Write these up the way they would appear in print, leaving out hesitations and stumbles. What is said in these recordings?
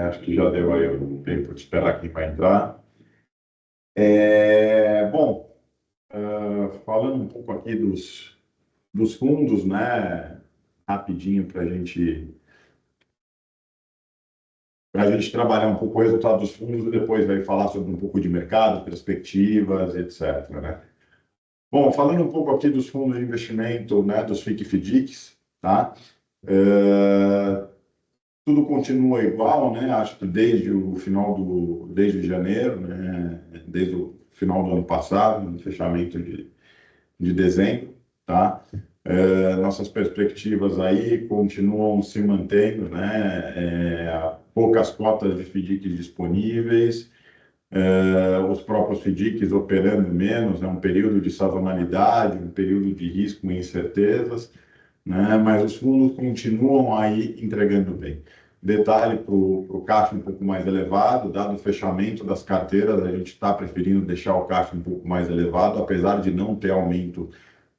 Acho que já deu aí um tempo de esperar quem vai entrar. Bom, falando um pouco aqui dos fundos, né? Rapidinho para a gente trabalhar um pouco o resultado dos fundos e depois vai falar sobre um pouco de mercado, perspectivas, etc, né? Bom, falando um pouco aqui dos fundos de investimento, né? Dos FIC e FDICs, tá? É, Tudo continua igual, né? Acho que desde janeiro, né? Desde o final do ano passado, no fechamento de dezembro, tá? Nossas perspectivas aí continuam se mantendo, né? Poucas cotas de FDICs disponíveis, os próprios FDICs operando menos, é um período de sazonalidade, um período de risco e incertezas, né? Mas os fundos continuam aí entregando bem. Detalhe para o caixa um pouco mais elevado, dado o fechamento das carteiras, a gente está preferindo deixar o caixa um pouco mais elevado, apesar de não ter aumento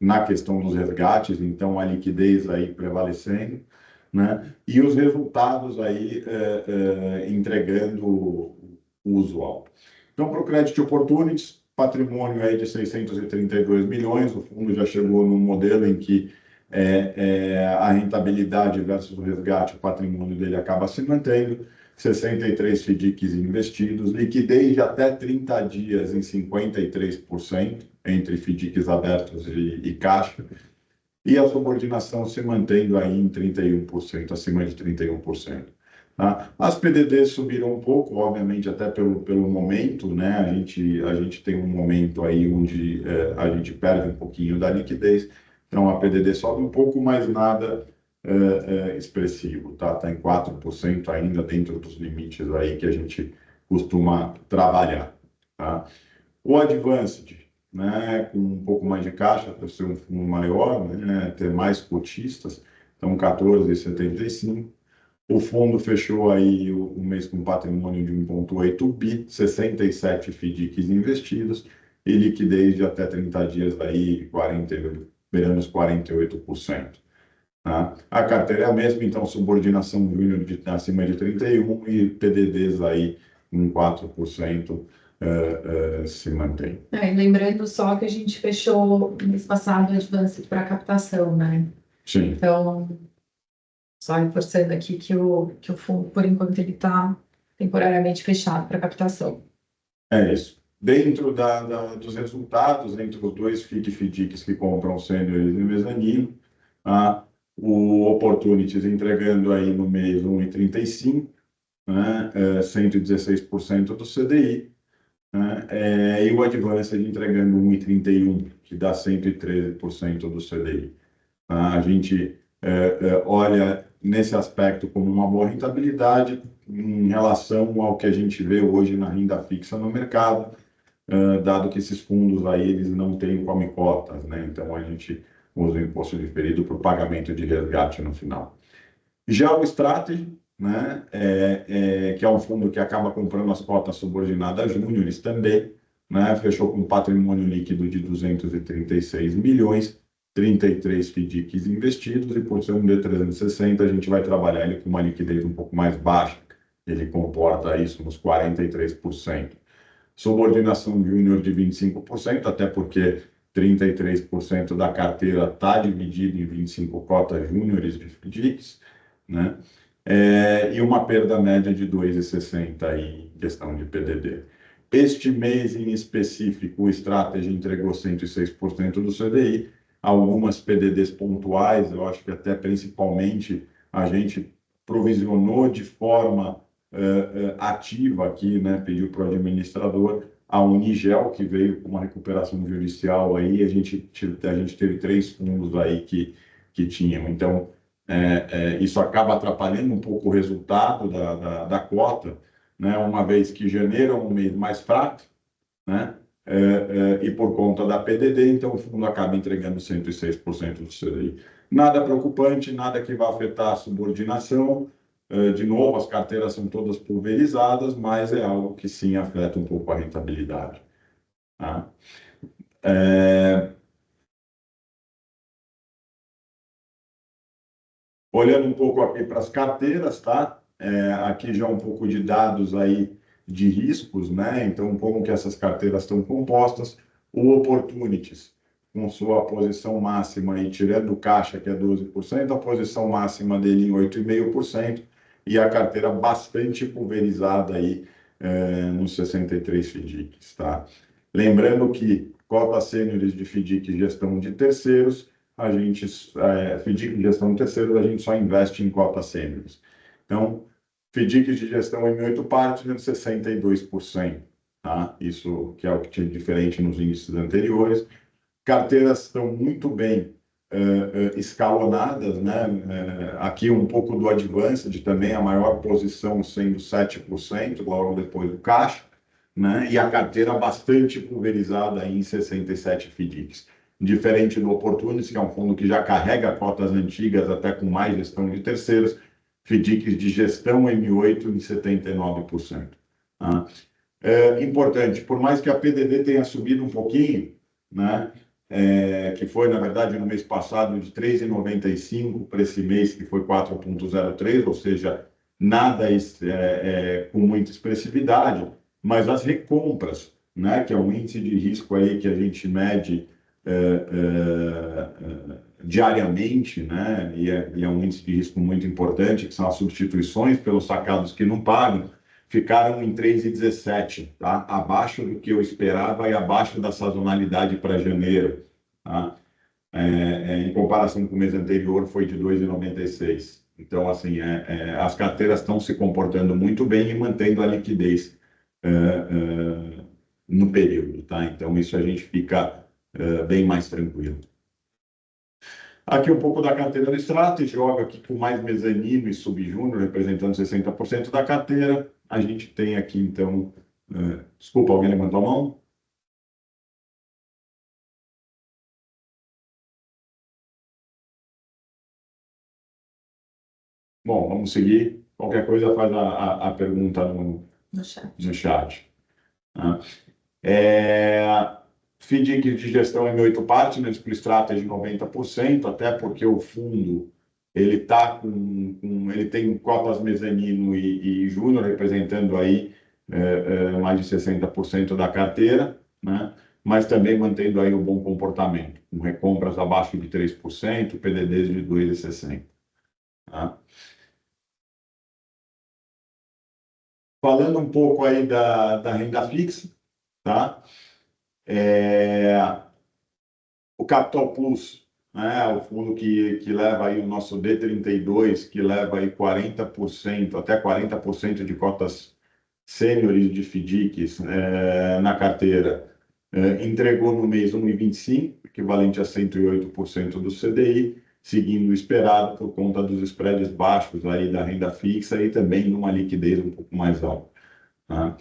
na questão dos resgates, então a liquidez aí prevalecendo, né? E os resultados aí entregando o usual. Então, para o Credit Opportunities, patrimônio aí de 632 milhões, o fundo já chegou num modelo em que a rentabilidade versus o resgate, o patrimônio dele acaba se mantendo, 63 FDICs investidos, liquidez de até 30 dias em 53%, entre FDICs abertos e caixa, e a subordinação se mantendo aí em 31%, acima de 31%. Tá? As PDDs subiram um pouco, obviamente, até pelo momento, né? A gente tem um momento aí onde a gente perde um pouquinho da liquidez, então a PDD sobe um pouco, mas nada expressivo, tá? Está em 4% ainda dentro dos limites aí que a gente costuma trabalhar, tá? O Advanced, né, com um pouco mais de caixa, para ser um fundo maior, né, ter mais cotistas, então 14,75. O fundo fechou aí o mês com patrimônio de 1,8 bi, 67 FDICs investidos e liquidez de até 30 dias aí, 40, beirando os 48%. Tá? A carteira é a mesma, então subordinação júnior acima de 31 e PDDs aí em 4% se mantém. E lembrando só que a gente fechou no mês passado o Advanced para captação, né? Sim, Então, só reforçando aqui que o fundo, por enquanto, ele está temporariamente fechado para captação. é isso. Dentro dos resultados, entre os dois FIC e FDICs que compram sêniores e mezanino, o Opportunities entregando aí no mês 1,35, né, 116% do CDI, né, e o Advanced entregando 1,31, que dá 113% do CDI. A gente olha nesse aspecto como uma boa rentabilidade em relação ao que a gente vê hoje na renda fixa no mercado, dado que esses fundos aí eles não têm come-cotas, né? Então a gente usa o imposto diferido para o pagamento de resgate no final. Já o Strategy, né, que é um fundo que acaba comprando as cotas subordinadas júniores também, né, fechou com um patrimônio líquido de 236 milhões, 33 FDICs investidos, e por ser um D360, a gente vai trabalhar ele com uma liquidez um pouco mais baixa, ele comporta isso nos 43%. Subordinação júnior de 25%, até porque 33% da carteira está dividido em 25 cotas júniores de FDICs, né? E uma perda média de 2,60 em questão de PDD. Este mês em específico, o Strategy entregou 106% do CDI, algumas PDDs pontuais, eu acho que até principalmente a gente provisionou de forma ativa aqui, né, pediu para o administrador a Unigel, que veio com uma recuperação judicial aí, a gente teve 3 fundos aí que tinham. Então, isso acaba atrapalhando um pouco o resultado da cota, né, uma vez que janeiro é um mês mais fraco, né, e por conta da PDD, então o fundo acaba entregando 106% do CDI. Nada preocupante, nada que vá afetar a subordinação. De novo, as carteiras são todas pulverizadas, mas é algo que sim afeta um pouco a rentabilidade. Tá? Olhando um pouco aqui para as carteiras, tá? aqui já um pouco de dados aí de riscos, né? Então, como que essas carteiras estão compostas, o Opportunities, com sua posição máxima aí, tirando o caixa, que é 12%, a posição máxima dele em 8,5%, e a carteira bastante pulverizada aí nos 63 FDICs, tá? Lembrando que cota sêniores de FDIC e gestão de terceiros, a gente, FDIC e gestão de terceiros, a gente só investe em cotas sêniores. Então, FDICs de gestão em 8 partes, 62%, tá? Isso que é o que tinha de diferente nos índices anteriores. Carteiras estão muito bem escalonadas, né? Aqui um pouco do Advanced também, a maior posição sendo 7%, logo depois do caixa, né? E a carteira bastante pulverizada em 67 FDICs. Diferente do Opportunities, que é um fundo que já carrega cotas antigas, até com mais gestão de terceiros, FDICs de gestão M8 em 79%. Tá? Importante, por mais que a PDD tenha subido um pouquinho, né? Que foi, na verdade, no mês passado de 3,95 para esse mês, que foi 4,03, ou seja, nada com muita expressividade, mas as recompras, né, que é um índice de risco aí que a gente mede diariamente, né, e é um índice de risco muito importante, que são as substituições pelos sacados que não pagam, ficaram em 3,17, tá? Abaixo do que eu esperava e abaixo da sazonalidade para janeiro, tá? Em comparação com o mês anterior, foi de 2,96. Então, assim, as carteiras estão se comportando muito bem e mantendo a liquidez no período, tá? Então, isso a gente fica bem mais tranquilo. Aqui um pouco da carteira do Strato, joga aqui com mais mezanino e subjúnior, representando 60% da carteira. A gente tem aqui, então... desculpa, alguém levantou a mão? Bom, vamos seguir. Qualquer coisa faz a pergunta No chat. no chat. Tá? FDIC de gestão em 8 partners, para o Strategy 90%, até porque o fundo ele ele tem cotas mezanino e júnior, representando aí mais de 60% da carteira, né? Mas também mantendo aí o bom comportamento, com recompras abaixo de 3%, PDDs de 2,60%. Tá? Falando um pouco aí da renda fixa, tá? O Capital Plus, né, o fundo que leva aí o nosso D32, que leva aí 40%, até 40% de cotas sêniores de FDICs na carteira, entregou no mês 1,25, equivalente a 108% do CDI, seguindo o esperado por conta dos spreads baixos aí da renda fixa e também numa liquidez um pouco mais alta. Tá?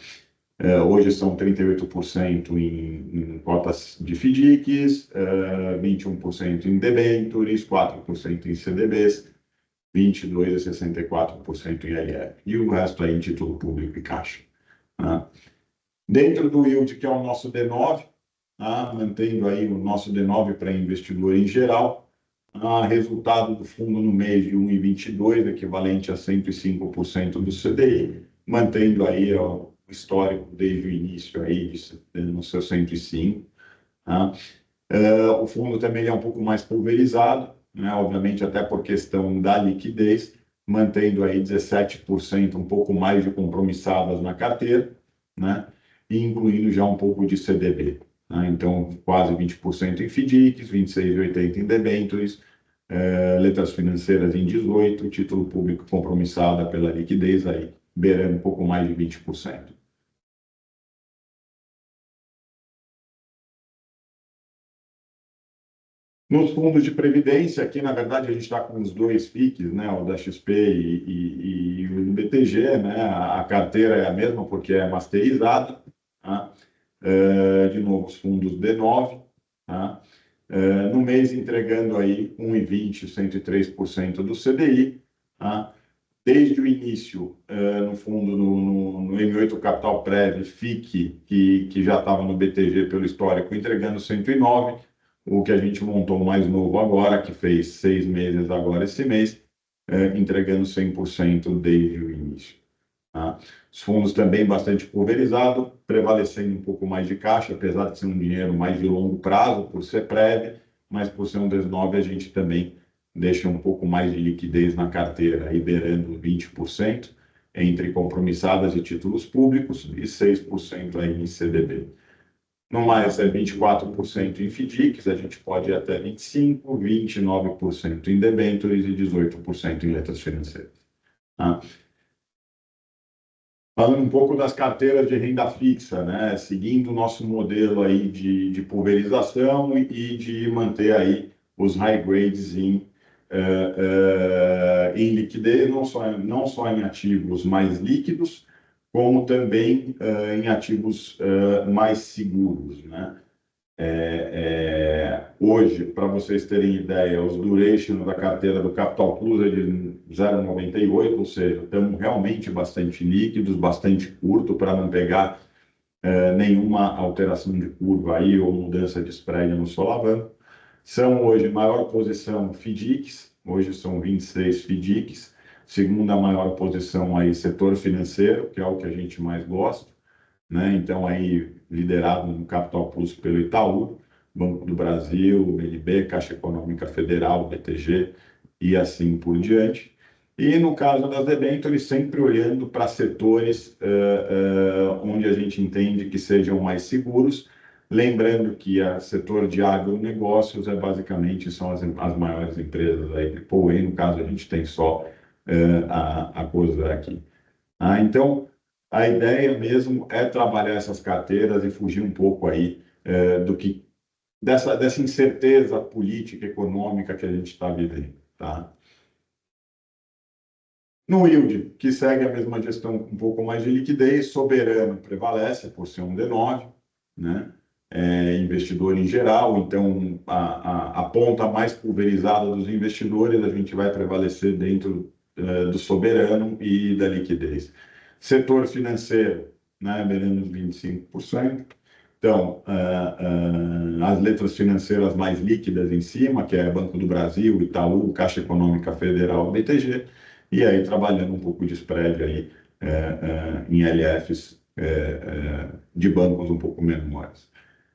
Hoje são 38% em cotas de FDICs, 21% em debentures, 4% em CDBs, 22% a 64% em IR. E o resto aí em título público e caixa. Tá? Dentro do yield, que é o nosso D9, tá? Mantendo aí o nosso D9 para investidor em geral, resultado do fundo no mês de 1,22, equivalente a 105% do CDI, mantendo aí o histórico desde o início aí no seu 105. Tá? O fundo também é um pouco mais pulverizado, né? Obviamente até por questão da liquidez, mantendo aí 17%, um pouco mais de compromissadas na carteira, né? E incluindo já um pouco de CDB. Tá? Então, quase 20% em FDICs, 26,80% em debentures, letras financeiras em 18%, título público compromissada pela liquidez aí, beirando um pouco mais de 20%. Nos fundos de previdência, aqui na verdade a gente está com os dois FICs, né, o da XP e o do BTG, né, a carteira é a mesma porque é masterizada, tá? De novo os fundos D9, tá? No mês entregando aí 1,20, 103% do CDI, tá? Desde o início, no fundo, no M8 Capital Prévio, FIC, que já estava no BTG pelo histórico, entregando 109, o que a gente montou mais novo agora, que fez 6 meses agora esse mês, entregando 100% desde o início. Tá? Os fundos também bastante pulverizados, prevalecendo um pouco mais de caixa, apesar de ser um dinheiro mais de longo prazo, por ser prévio, mas por ser um 19 a gente também deixa um pouco mais de liquidez na carteira, aí beirando 20% entre compromissadas e títulos públicos e 6% aí em CDB. No mais, é 24% em FDICs, a gente pode ir até 25%, 29% em debêntures e 18% em letras financeiras. Tá? Falando um pouco das carteiras de renda fixa, né? Seguindo o nosso modelo aí de pulverização e de manter aí os high grades em liquidez, não só em ativos mais líquidos, como também em ativos mais seguros, né? Hoje, para vocês terem ideia, os duration da carteira do Capital Plus é de 0,98, ou seja, estamos realmente bastante líquidos, bastante curto, para não pegar nenhuma alteração de curva aí ou mudança de spread no solavanco. São hoje maior posição FDICs, hoje são 26 FDICs, segunda maior posição aí setor financeiro, que é o que a gente mais gosta, né? Então, aí, liderado no Capital Plus pelo Itaú, Banco do Brasil, BNB, Caixa Econômica Federal, BTG e assim por diante. E no caso das debêntures, sempre olhando para setores onde a gente entende que sejam mais seguros, lembrando que o setor de agronegócios basicamente são as maiores empresas aí, AAA, no caso a gente tem só a coisa aqui. Então, a ideia mesmo é trabalhar essas carteiras e fugir um pouco aí dessa incerteza política, econômica que a gente está vivendo, tá? No yield, que segue a mesma gestão com um pouco mais de liquidez, soberano prevalece por ser um D9, né? Investidor em geral, então a ponta mais pulverizada dos investidores, a gente vai prevalecer dentro do soberano e da liquidez. Setor financeiro, né, beirando 25%. Então, as letras financeiras mais líquidas em cima, que é Banco do Brasil, Itaú, Caixa Econômica Federal, BTG, e aí trabalhando um pouco de spread aí em LFs de bancos um pouco menores.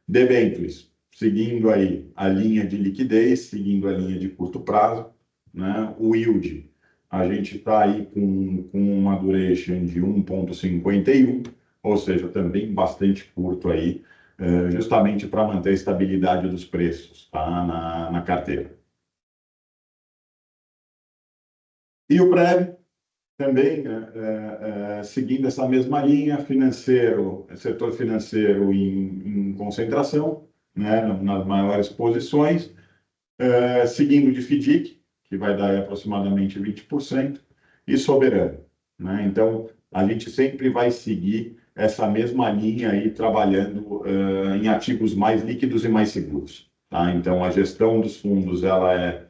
Debêntures, seguindo aí a linha de liquidez, seguindo a linha de curto prazo, né? O yield, a gente está aí com uma duration de 1,51, ou seja, também bastante curto aí, justamente para manter a estabilidade dos preços, tá? na carteira. E o prévio, também seguindo essa mesma linha, setor financeiro em concentração, né, nas maiores posições, seguindo de FDIC, que vai dar aproximadamente 20%, e soberano, né? Então, a gente sempre vai seguir essa mesma linha aí, trabalhando em ativos mais líquidos e mais seguros, tá? Então, a gestão dos fundos, ela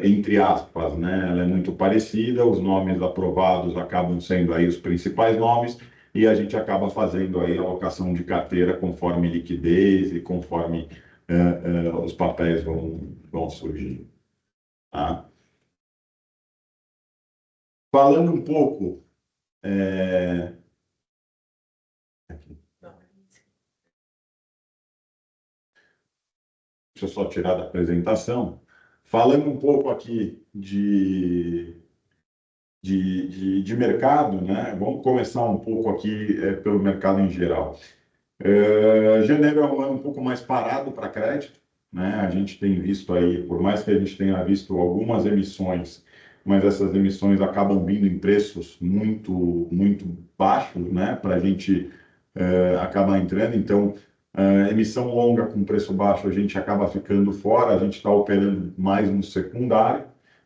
entre aspas, né? Ela é muito parecida, os nomes aprovados acabam sendo aí os principais nomes, e a gente acaba fazendo aí a alocação de carteira conforme liquidez e conforme os papéis vão surgir. Tá? Falando um pouco. Aqui. Deixa eu só tirar da apresentação. Falando um pouco aqui de mercado, né? Vamos começar um pouco aqui pelo mercado em geral. Janeiro é um ano um pouco mais parado para crédito, né? A gente tem visto aí, por mais que a gente tenha visto algumas emissões, mas essas emissões acabam vindo em preços muito, muito baixos, né? Para a gente acabar entrando. Então, emissão longa com preço baixo, a gente acaba ficando fora, a gente está operando mais no secundário,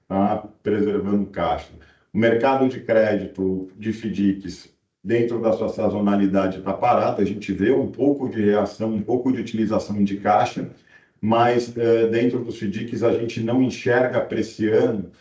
tá? Preservando caixa. O mercado de crédito de FDICs, dentro da sua sazonalidade, está parado, a gente vê um pouco de reação, um pouco de utilização de caixa, mas dentro dos FDICs a gente não enxerga para esse ano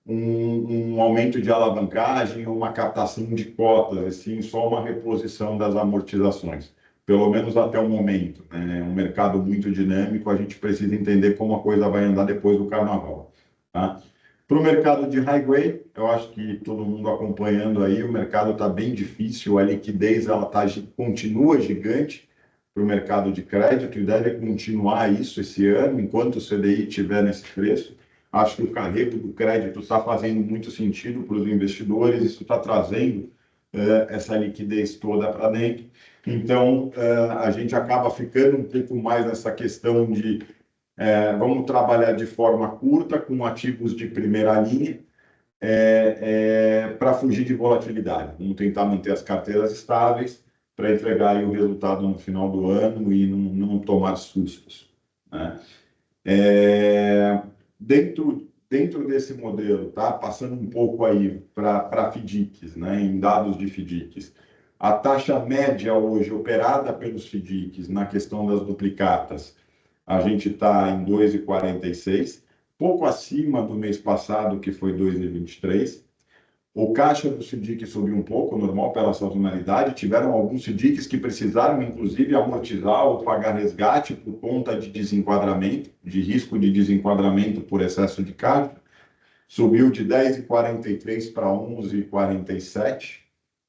um aumento de alavancagem ou uma captação de cotas, assim, só uma reposição das amortizações, pelo menos até o momento, né? É um mercado muito dinâmico, a gente precisa entender como a coisa vai andar depois do carnaval, tá? Para o mercado de high grade, eu acho que todo mundo acompanhando aí, o mercado está bem difícil, a liquidez ela continua gigante para o mercado de crédito e deve continuar isso esse ano, enquanto o CDI estiver nesse preço. Acho que o carrego do crédito está fazendo muito sentido para os investidores, isso está trazendo essa liquidez toda para dentro. Então, a gente acaba ficando um pouco mais nessa questão de vamos trabalhar de forma curta, com ativos de primeira linha, para fugir de volatilidade. Vamos tentar manter as carteiras estáveis para entregar aí o resultado no final do ano e não tomar sustos, né? Dentro desse modelo, tá? Passando um pouco aí para FDICs, né? Em dados de FDICs, a taxa média hoje operada pelos FDICs na questão das duplicatas, a gente está em 2,46, pouco acima do mês passado, que foi 2,23. O caixa do FDIC subiu um pouco, normal pela sazonalidade. Tiveram alguns FDICs que precisaram, inclusive, amortizar ou pagar resgate por conta de desenquadramento, de risco de desenquadramento por excesso de caixa. Subiu de 10,43 para 11,47,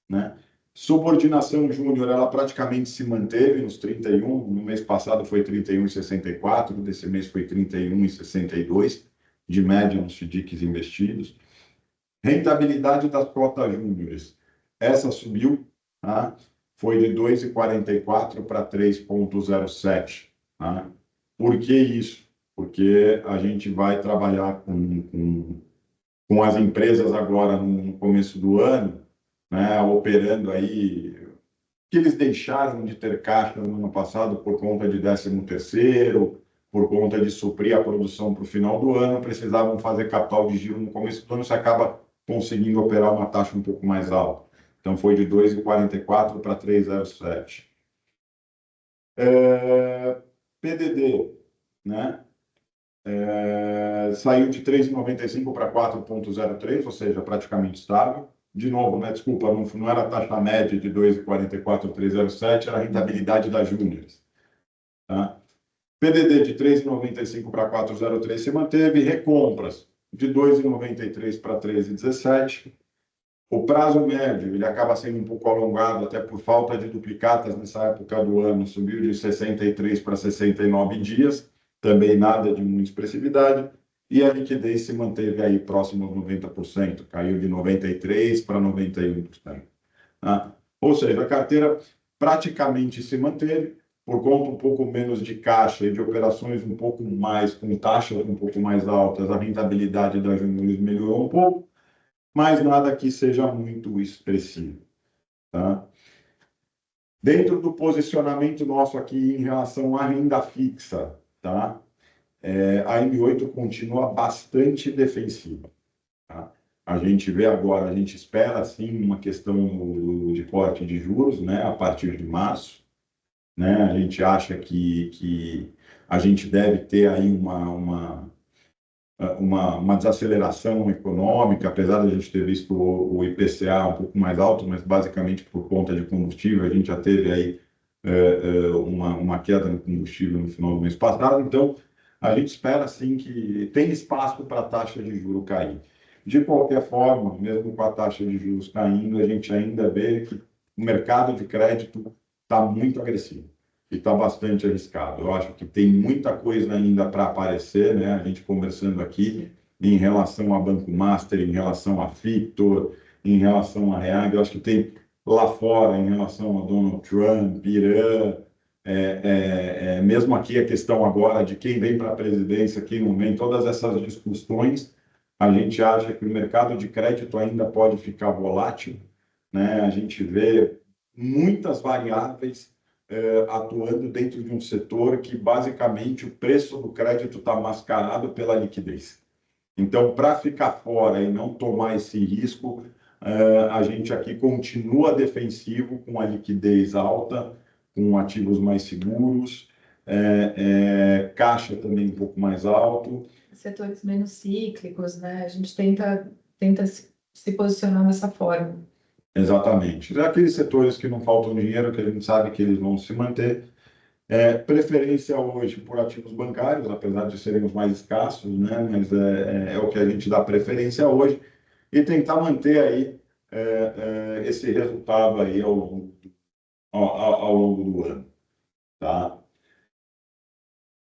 né? Subordinação júnior, ela praticamente se manteve nos 31, no mês passado foi 31,64, desse mês foi 31,62, de média nos FDICs investidos. Rentabilidade das cotas júniores, essa subiu, tá? Foi de 2,44 para 3,07. Tá? Por que isso? Porque a gente vai trabalhar com as empresas agora no começo do ano, né, operando aí, que eles deixaram de ter caixa no ano passado por conta de 13º, por conta de suprir a produção para o final do ano, precisavam fazer capital de giro no começo do ano, você acaba conseguindo operar uma taxa um pouco mais alta. Então, foi de 2,44 para 3,07. PDD, né? Saiu de 3,95 para 4,03, ou seja, praticamente estável. De novo, né, desculpa, não era a taxa média de 2,44, 3,07, era a rentabilidade das júniores. Tá? PDD de 3,95 para 4,03 se manteve, recompras de 2,93 para 13,17. O prazo médio ele acaba sendo um pouco alongado, até por falta de duplicatas nessa época do ano, subiu de 63 para 69 dias, também nada de muita expressividade, e a liquidez se manteve aí próximo aos 90%, caiu de 93% para 91%. Tá? Ou seja, a carteira praticamente se manteve, por conta um pouco menos de caixa e de operações um pouco mais, com taxas um pouco mais altas, a rentabilidade das júniores melhorou um pouco, mas nada que seja muito expressivo. Tá? Dentro do posicionamento nosso aqui em relação à renda fixa, tá? A M8 continua bastante defensiva. Tá? A gente vê agora, a gente espera sim uma questão de corte de juros, né, a partir de março. Né? A gente acha que a gente deve ter aí uma desaceleração econômica, apesar de a gente ter visto o IPCA um pouco mais alto, mas basicamente por conta de combustível, a gente já teve aí uma queda no combustível no final do mês passado. Então, a gente espera sim que tem espaço para a taxa de juros cair. De qualquer forma, mesmo com a taxa de juros caindo, a gente ainda vê que o mercado de crédito está muito agressivo e está bastante arriscado. Eu acho que tem muita coisa ainda para aparecer, né? A gente conversando aqui em relação a Banco Master, em relação a Fictor, em relação a Reag, eu acho que tem lá fora em relação a Donald Trump, Irã, mesmo aqui a questão agora de quem vem para a presidência, quem não vem, todas essas discussões, a gente acha que o mercado de crédito ainda pode ficar volátil, né? A gente vê muitas variáveis atuando dentro de um setor que basicamente o preço do crédito está mascarado pela liquidez. Então, para ficar fora e não tomar esse risco, a gente aqui continua defensivo com a liquidez alta, com ativos mais seguros, caixa também um pouco mais alto. Setores menos cíclicos, né? A gente tenta se posicionar dessa forma. Exatamente. Aqueles setores que não faltam dinheiro, que a gente sabe que eles vão se manter. Preferência hoje por ativos bancários, apesar de serem os mais escassos, né? Mas é o que a gente dá preferência hoje. e tentar manter aí esse resultado aí ao longo do ano, tá? O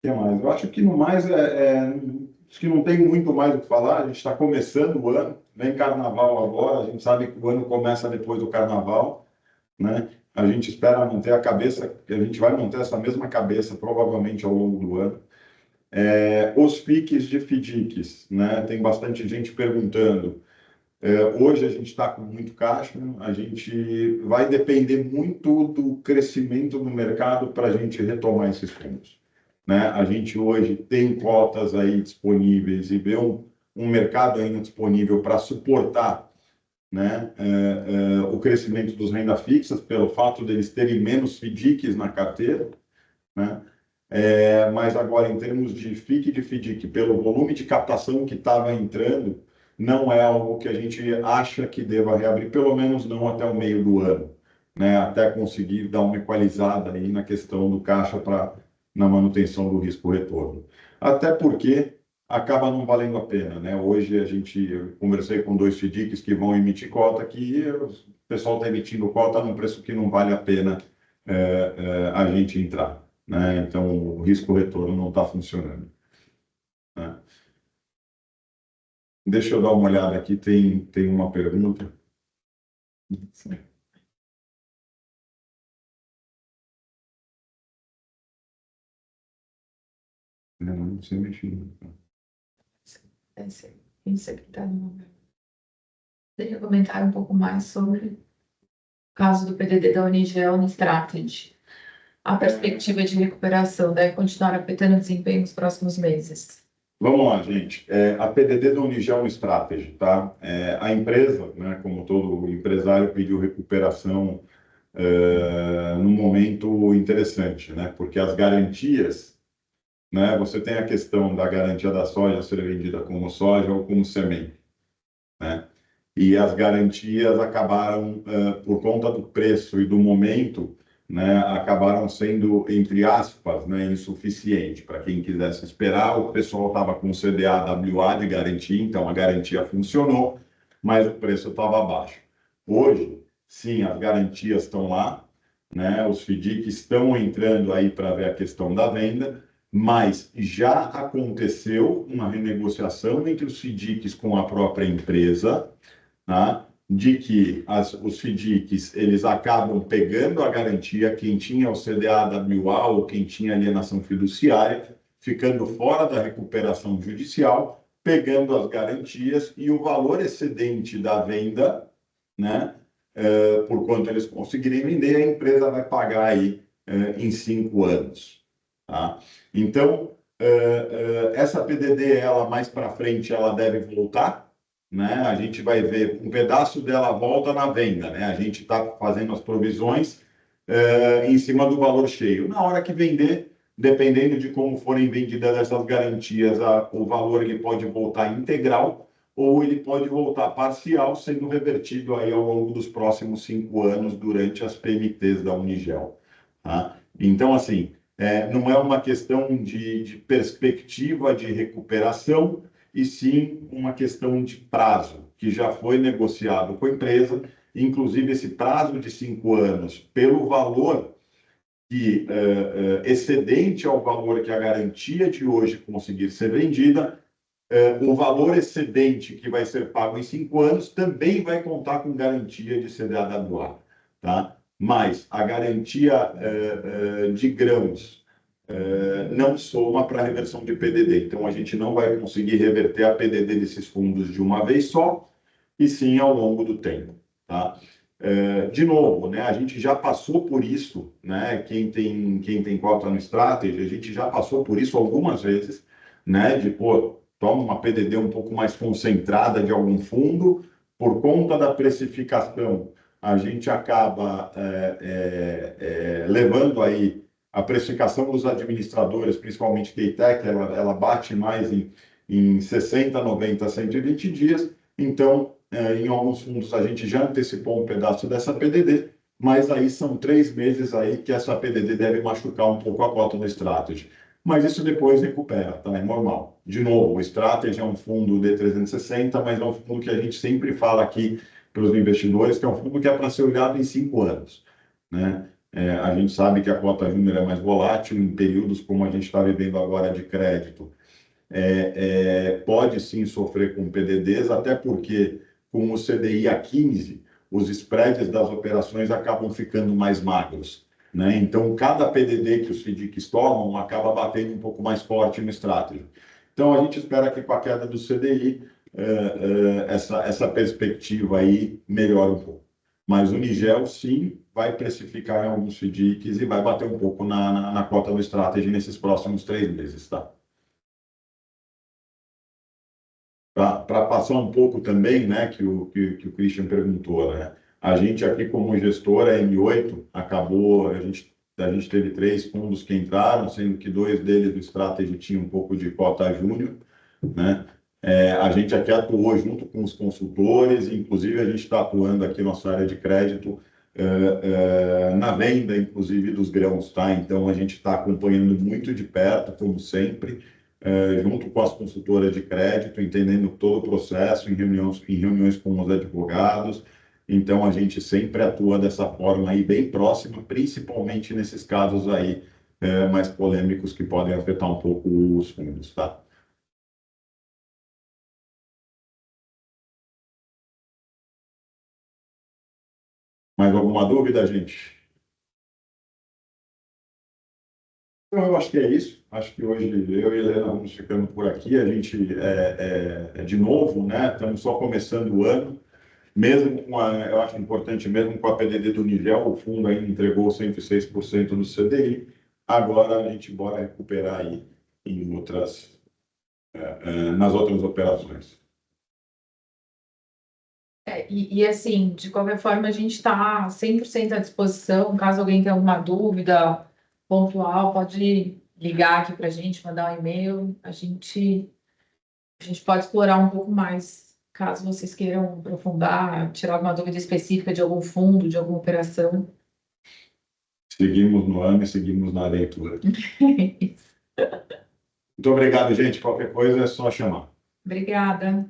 que mais? Eu acho que no mais acho que não tem muito mais o que falar. A gente está começando o ano, vem Carnaval agora, a gente sabe que o ano começa depois do Carnaval, né? A gente espera manter a cabeça, a gente vai manter essa mesma cabeça provavelmente ao longo do ano. Os FIIs de FDICs, né? Tem bastante gente perguntando. Hoje a gente está com muito caixa, a gente vai depender muito do crescimento do mercado para a gente retomar esses fundos, né? A gente hoje tem cotas aí disponíveis e vê um mercado ainda disponível para suportar, né, o crescimento dos renda fixas, pelo fato deles terem menos FDICs na carteira, né? Mas agora, em termos de FIC e de FDIC, pelo volume de captação que estava entrando, não é algo que a gente acha que deva reabrir, pelo menos não até o meio do ano, né? Até conseguir dar uma equalizada aí na questão do caixa na manutenção do risco-retorno. Até porque acaba não valendo a pena, né? Hoje eu conversei com 2 FDICs que vão emitir cota, que o pessoal está emitindo cota num preço que não vale a pena a gente entrar, né? Então, o risco-retorno não está funcionando, né? Deixa eu dar uma olhada aqui, tem uma pergunta. Não sei mexer. Esse aqui está no... Deixa eu comentar um pouco mais sobre o caso do PDD da Unigel no Strategy. A perspectiva de recuperação deve continuar afetando o desempenho nos próximos meses. Vamos lá, gente. A PDD da Unigel Strategy, tá? A empresa, né, como todo empresário, pediu recuperação num momento interessante, né? Porque as garantias, né? Você tem a questão da garantia da soja ser vendida como soja ou como semente, né? E as garantias acabaram, por conta do preço e do momento, né, acabaram sendo, entre aspas, né, insuficiente. Para quem quisesse esperar, o pessoal estava com CDA-WA de garantia, então a garantia funcionou, mas o preço estava baixo. Hoje, sim, as garantias estão lá, né, os FDIC estão entrando aí para ver a questão da venda, mas já aconteceu uma renegociação entre os FDICs com a própria empresa, tá? De que os FDICs eles acabam pegando a garantia, quem tinha o CDA-WA ou quem tinha alienação fiduciária, ficando fora da recuperação judicial, pegando as garantias e o valor excedente da venda, né? Por quanto eles conseguirem vender, a empresa vai pagar aí em 5 anos. Tá? Então, essa PDD, ela mais para frente, ela deve voltar, né? A gente vai ver um pedaço dela volta na venda, né? A gente está fazendo as provisões em cima do valor cheio. Na hora que vender, dependendo de como forem vendidas essas garantias, o valor ele pode voltar integral ou ele pode voltar parcial, sendo revertido aí ao longo dos próximos 5 anos durante as PMTs da Unigel. Tá? Então, assim, não é uma questão de perspectiva de recuperação, e sim uma questão de prazo, que já foi negociado com a empresa, inclusive esse prazo de 5 anos, pelo valor que excedente ao valor que a garantia de hoje conseguir ser vendida, o valor excedente que vai ser pago em 5 anos também vai contar com garantia de CDA-WA, tá? Mas a garantia de grãos não soma para a reversão de PDD. Então, a gente não vai conseguir reverter a PDD desses fundos de uma vez só, e sim ao longo do tempo, tá? De novo, né, a gente já passou por isso, né? Quem tem cota no Strategy, a gente já passou por isso algumas vezes, né? De, pô, toma uma PDD um pouco mais concentrada de algum fundo, por conta da precificação, a gente acaba levando aí a precificação dos administradores, principalmente Keitech, ela bate mais em 60, 90, 120 dias. Então, em alguns fundos, a gente já antecipou um pedaço dessa PDD, mas aí são 3 meses aí que essa PDD deve machucar um pouco a cota do Strategy. mas isso depois recupera, tá? É normal. De novo, o Strategy é um fundo D360, mas é um fundo que a gente sempre fala aqui para os investidores, que é um fundo que é para ser olhado em 5 anos, né? A gente sabe que a cota júnior é mais volátil em períodos como a gente está vivendo agora de crédito. Pode sim sofrer com PDDs, até porque com o CDI a 15, os spreads das operações acabam ficando mais magros, né? Então, cada PDD que os FDICs tomam acaba batendo um pouco mais forte no strategy. Então, a gente espera que com a queda do CDI, essa perspectiva aí melhore um pouco. Mas o Nigel, sim, vai precificar em alguns FDICs e vai bater um pouco na cota do strategy nesses próximos 3 meses, tá? Para passar um pouco também, né, que o Christian perguntou, né? A gente aqui como gestora M8 acabou, a gente teve 3 fundos que entraram, sendo que 2 deles do Strategy tinham um pouco de cota júnior, né? A gente aqui atuou junto com os consultores, inclusive a gente está atuando aqui na nossa área de crédito na venda, inclusive, dos grãos, tá? Então a gente está acompanhando muito de perto, como sempre, junto com as consultoras de crédito, entendendo todo o processo, em reuniões com os advogados. Então, a gente sempre atua dessa forma aí, bem próxima, principalmente nesses casos aí mais polêmicos que podem afetar um pouco os fundos, tá? Mais alguma dúvida, gente? Então, eu acho que é isso. Acho que hoje eu e Helena vamos ficando por aqui. A gente, de novo, né? Estamos só começando o ano. Mesmo com eu acho importante, mesmo com a PDD do Nigel, o fundo ainda entregou 106% do CDI. Agora a gente bora recuperar aí nas outras operações. Assim, de qualquer forma, a gente está 100% à disposição. Caso alguém tenha alguma dúvida pontual, pode ligar aqui para a gente, mandar um e-mail. A gente pode explorar um pouco mais, caso vocês queiram aprofundar, tirar alguma dúvida específica de algum fundo, de alguma operação. Seguimos no ano e seguimos na leitura. Muito obrigado, gente. Qualquer coisa é só chamar. Obrigada.